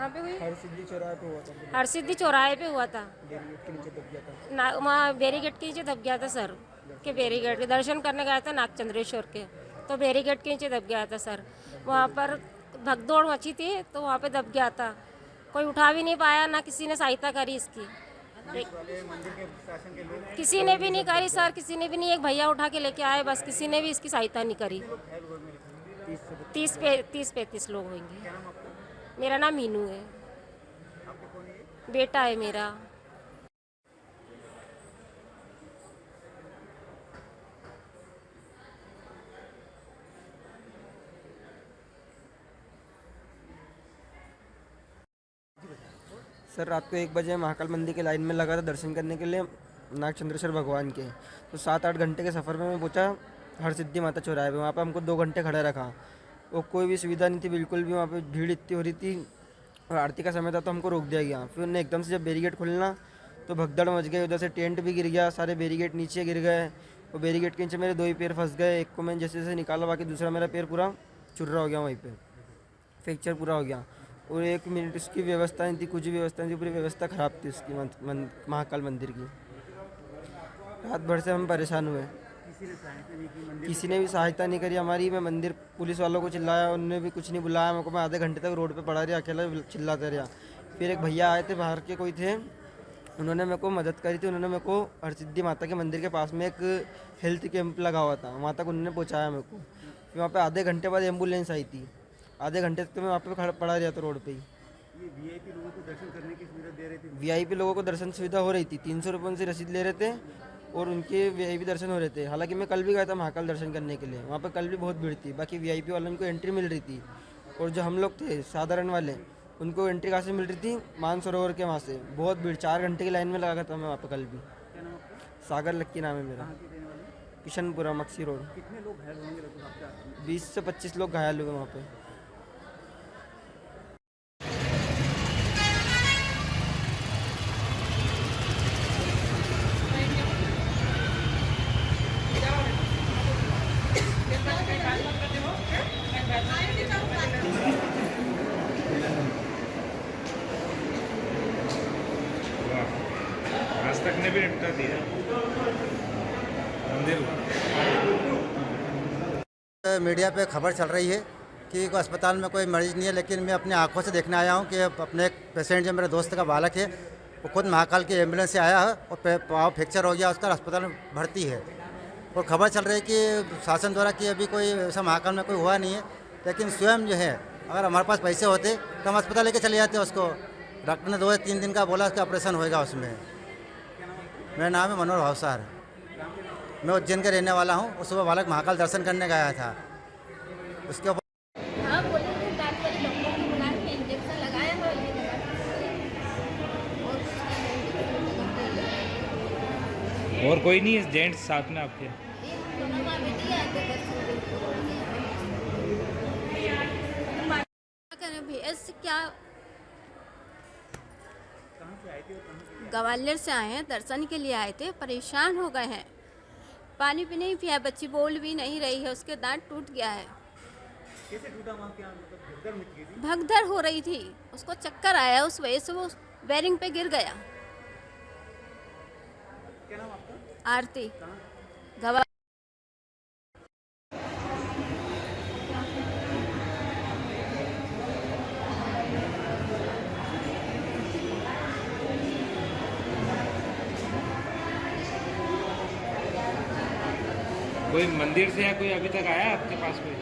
कहाँ पे हुई? हरसिद्धि चौराहे पे हुआ था। हरसिद्धि चौराहे पे हुआ था बैरिकेड के नीचे दब गया था। ना, वहाँ बैरिकेड के नीचे दब गया था सर। के बैरिकेड के दर्शन करने गया था नागचंद्रेश्वर के, तो बैरिकेड के नीचे दब गया था सर। वहाँ पर भगदौड़ मची थी तो वहाँ पे दब गया था। कोई उठा भी नहीं पाया, ना किसी ने सहायता करी इसकी। मंदिर के शासन के लोग किसी ने भी नहीं करी सर, किसी ने भी नहीं। एक भैया उठा के लेके आए, बस किसी ने भी इसकी सहायता नहीं करी। 30-35 लोग होंगे। मेरा नाम मीनू है, बेटा है मेरा। सर रात को 1 बजे महाकाल मंदिर के लाइन में लगा था दर्शन करने के लिए नागचंद्रेश्वर भगवान के। तो 7-8 घंटे के सफ़र में मैं पहुंचा हरसिद्धि माता चौराहे पे। वहाँ पे हमको 2 घंटे खड़ा रखा। वो कोई भी सुविधा नहीं थी बिल्कुल भी। वहाँ पे भीड़ इतनी हो रही थी और आरती का समय था तो हमको रोक दिया गया। फिर उन्हें एकदम से जब बैरिकेड खुलना तो भगदड़ मच गई। उधर से टेंट भी गिर गया, सारे बैरिकेड नीचे गिर गए। वो बैरिकेड के नीचे मेरे 2 ही पैर फंस गए। एक को मैंने जैसे जैसे निकाला, बाकी दूसरा मेरा पैर पूरा चुर्रा हो गया, वहीं पर फ्रैक्चर पूरा हो गया। और 1 मिनट उसकी व्यवस्था नहीं थी, कुछ भी व्यवस्था नहीं थी, पूरी व्यवस्था ख़राब थी उसकी महाकाल मंदिर की। रात भर से हम परेशान हुए। किसी ने भी सहायता नहीं करी हमारी। मैं मंदिर पुलिस वालों को चिल्लाया, उन्होंने भी कुछ नहीं बुलाया मेरे को। मैं आधे घंटे तक रोड पे पड़ा रहा, अकेला चिल्लाते रहा। फिर एक भैया आए थे, बाहर के कोई थे, उन्होंने मेरे को मदद करी थी। उन्होंने मेरे को हरसिद्धि माता के मंदिर के पास में एक हेल्थ कैंप लगा हुआ था, वहाँ तक उन्होंने पहुँचाया मेरे को। फिर वहाँ पे आधे घंटे बाद एम्बुलेंस आई थी। आधे घंटे तक तो मैं वहाँ पे खड़ा पड़ा रहा था रोड पे ही। ये वीआईपी लोगों को दर्शन करने की सुविधा दे रहे थे? वीआईपी लोगों को दर्शन सुविधा हो रही थी। 300 रुपये उनसे रसीद ले रहे थे और उनके वीआईपी दर्शन हो रहे थे। हालांकि मैं कल भी गया था महाकाल दर्शन करने के लिए, वहाँ पे कल भी बहुत भीड़ थी। बाकी वीआईपी वालों को एंट्री मिल रही थी और जो हम लोग थे साधारण वाले, उनको एंट्री कहाँ से मिल रही थी? मानसरोवर के वहाँ से। बहुत भीड़, 4 घंटे की लाइन में लगा था मैं वहाँ पे कल भी। सागर लक्की नाम है मेरा, किशनपुरा मक्सी रोड। कितने लोग घायल होंगे लगभग आपके? 20 से 25 लोग घायल हुए वहाँ पे। आज तक ने भी निपटा दिया मंदिर। मीडिया पे खबर चल रही है कि कोई अस्पताल में कोई मरीज नहीं है, लेकिन मैं अपने आंखों से देखने आया हूँ कि अपने एक पेशेंट जो मेरे दोस्त का बालक है, वो खुद महाकाल की एम्बुलेंस से आया है और पाँव फ्रैक्चर हो गया, उसका अस्पताल में भर्ती है। और खबर चल रही है कि शासन द्वारा कि अभी कोई ऐसा महाकाल में कोई हुआ नहीं है, लेकिन स्वयं जो है अगर हमारे पास पैसे होते तो हम अस्पताल लेके चले जाते उसको। डॉक्टर ने 2 या 3 दिन का बोला उसका ऑपरेशन होएगा उसमें। मेरा नाम है मनोहर भावसार। मैं उज्जैन का रहने वाला हूँ। उस सुबह बालक महाकाल दर्शन करने गया था। उसके ऊपर हाँ बोले थे दांत वाले डॉक्टर को बुला के इंजेक्शन लगाया है और कोई नहीं है जेंट्स साथ में आपके? क्या ग्वालियर से आए हैं, दर्शन के लिए आए थे, परेशान हो गए हैं। पानी भी नहीं पिया, बच्ची बोल भी नहीं रही है, उसके दांत टूट गया है। कैसे टूटा? वहाँ क्या मतलब भगदड़ मच गई थी? भगदड़ हो रही थी, उसको चक्कर आया, उस वजह से वो बेरिंग पे गिर गया। क्या नाम आपका? आरती गवा कोई मंदिर से या कोई अभी तक आया आपके पास कोई?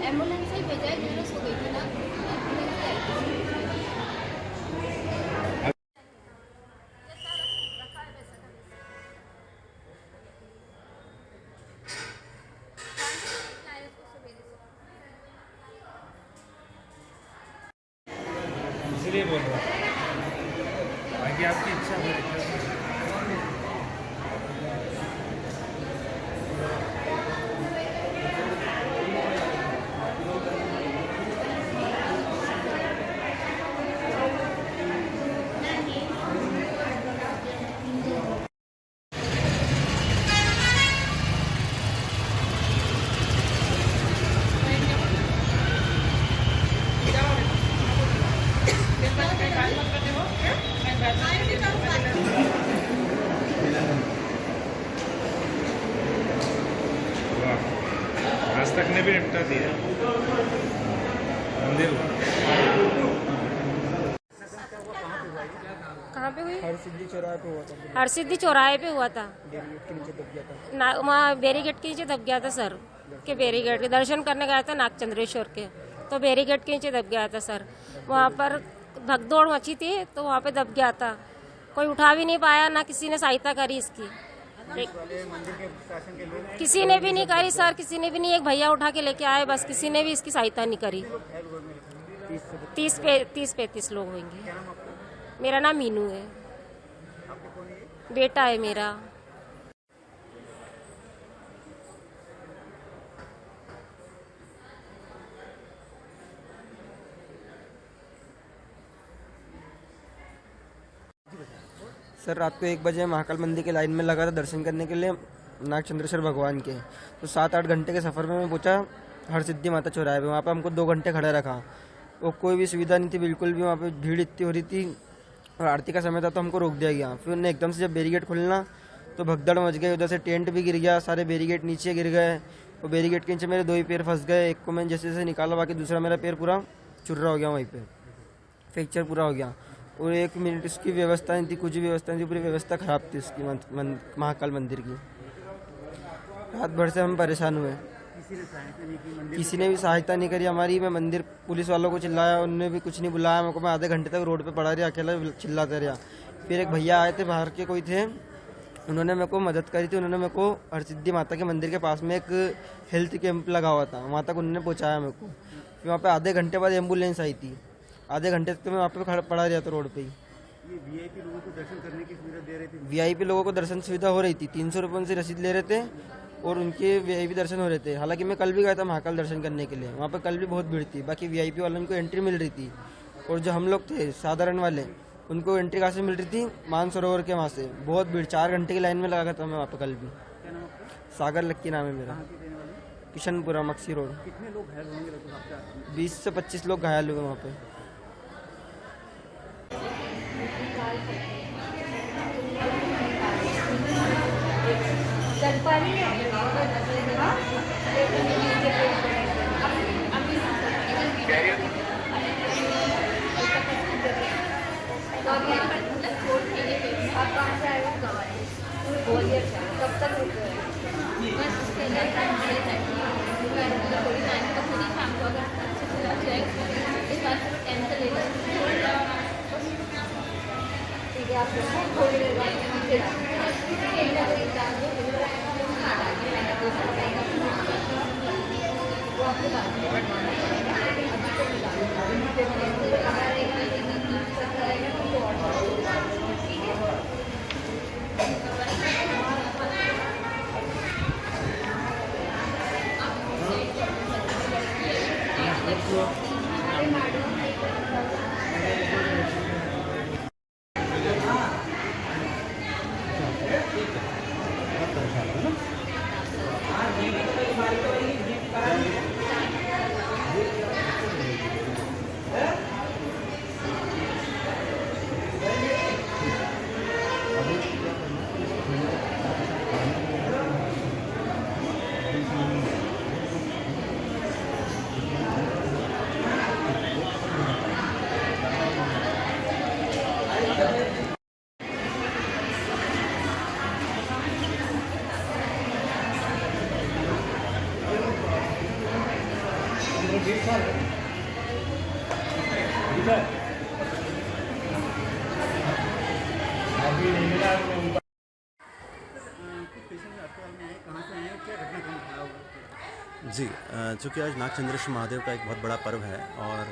एम्बुलेंस से भेजा है, न्यूज़ हो गई थी ना। इसलिए बोल रहा हूँ, बाकी आपकी इच्छा हो रही है। आज तक ने भी निपटा दिया मंदिर। कहाँ पे हुई? हरसिद्धि चौराहे पे हुआ था, हरसिद्धि चौराहे पे हुआ था बैरिकेड के नीचे दब गया था। ना, वहाँ बैरिकेड के नीचे दब गया था सर। के बैरिकेड के दर्शन करने गया था नागचंद्रेश्वर के, तो बैरिकेड के नीचे दब गया था सर। वहाँ पर भगदौड़ मची थी तो वहाँ पे दब गया था। कोई उठा भी नहीं पाया, ना किसी ने सहायता करी इसकी। मंदिर के शासन के लोग किसी ने भी नहीं करी सर, किसी ने भी नहीं। एक भैया उठा के लेके आए, बस किसी ने भी इसकी सहायता नहीं करी। 30-35 लोग होंगे। मेरा नाम मीनू है, बेटा है मेरा। सर रात को 1 बजे महाकाल मंदिर की लाइन में लगा था दर्शन करने के लिए नागचंद्रेश्वर भगवान के। तो 7-8 घंटे के सफ़र में मैं पहुंचा हरसिद्धि माता चौराहे पे। वहाँ पे हमको 2 घंटे खड़ा रखा। वो कोई भी सुविधा नहीं थी बिल्कुल भी। वहाँ पे भीड़ इतनी हो रही थी और आरती का समय था तो हमको रोक दिया गया। फिर उन्हें एकदम से जब बैरिकेड खुलना तो भगदड़ मच गई। उधर से टेंट भी गिर गया, सारे बैरिकेड नीचे गिर गए। और बैरिकेड के नीचे मेरे 2 ही पैर फंस गए। एक को मैंने जैसे जैसे निकाला, बाकी दूसरा मेरा पैर पूरा चुर्रा हो गया, वहीं पे फ्रैक्चर पूरा हो गया। और 1 मिनट उसकी व्यवस्था नहीं थी, कुछ भी व्यवस्था नहीं थी, पूरी व्यवस्था ख़राब थी उसकी महाकाल मंदिर की। रात भर से हम परेशान हुए, किसी ने भी सहायता नहीं करी हमारी। मैं मंदिर पुलिस वालों को चिल्लाया, उन्होंने भी कुछ नहीं बुलाया मेरे को। मैं आधे घंटे तक रोड पे पड़ा रहा, अकेला चिल्लाते रहा। फिर एक भैया आए थे, बाहर के कोई थे, उन्होंने मेरे को मदद करी थी। उन्होंने मेरे को हरसिद्धि माता के मंदिर के पास में एक हेल्थ कैंप लगा हुआ था, वहाँ तक उन्होंने पहुँचाया मेरे को। फिर वहाँ पे आधे घंटे बाद एम्बुलेंस आई थी। आधे घंटे तक तो मैं वहाँ पे पड़ा रहा था रोड पे ही। ये वीआईपी लोगों को दर्शन करने की सुविधा दे रहे थे। वीआईपी लोगों को दर्शन सुविधा हो रही थी, 300 रुपये उनसे रसीद ले रहे थे और उनके वीआईपी दर्शन हो रहे थे। हालांकि मैं कल भी गया था महाकाल दर्शन करने के लिए, वहाँ पे कल भी बहुत भीड़ थी। बाकी वीआईपी वालों को एंट्री मिल रही थी और जो हम लोग थे साधारण वाले, उनको एंट्री कहाँ से मिल रही थी? मानसरोवर के वहाँ से। बहुत भीड़, 4 घंटे की लाइन में लगा था मैं वहाँ पे कल भी। सागर लक्की नाम है मेरा, किशनपुरा मक्सी रोड। कितने लोग घायल होंगे लगभग आपका? 20 से 25 लोग घायल हुए वहाँ पे। जी, चूँकि आज नागचंद्रेश्वर महादेव का एक बहुत बड़ा पर्व है और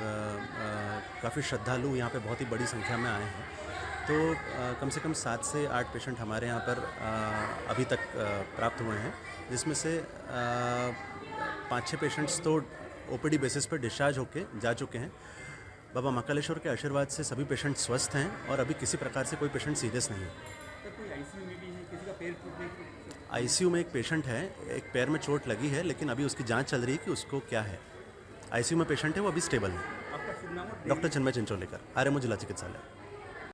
काफ़ी श्रद्धालु यहाँ पे बहुत ही बड़ी संख्या में आए हैं। तो कम से कम 7 से 8 पेशेंट हमारे यहाँ पर अभी तक प्राप्त हुए हैं, जिसमें से 5-6 पेशेंट्स तो ओपीडी बेसिस पर डिस्चार्ज होके जा चुके हैं। बाबा महाकालेश्वर के आशीर्वाद से सभी पेशेंट स्वस्थ हैं और अभी किसी प्रकार से कोई पेशेंट सीरियस नहीं है। आईसीयू में एक पेशेंट है, एक पैर में चोट लगी है, लेकिन अभी उसकी जांच चल रही है कि उसको क्या है। आईसीयू में पेशेंट है, वो अभी स्टेबल है। डॉक्टर चिन्मय चिंचोलेकर, आरएमओ जिला चिकित्सालय।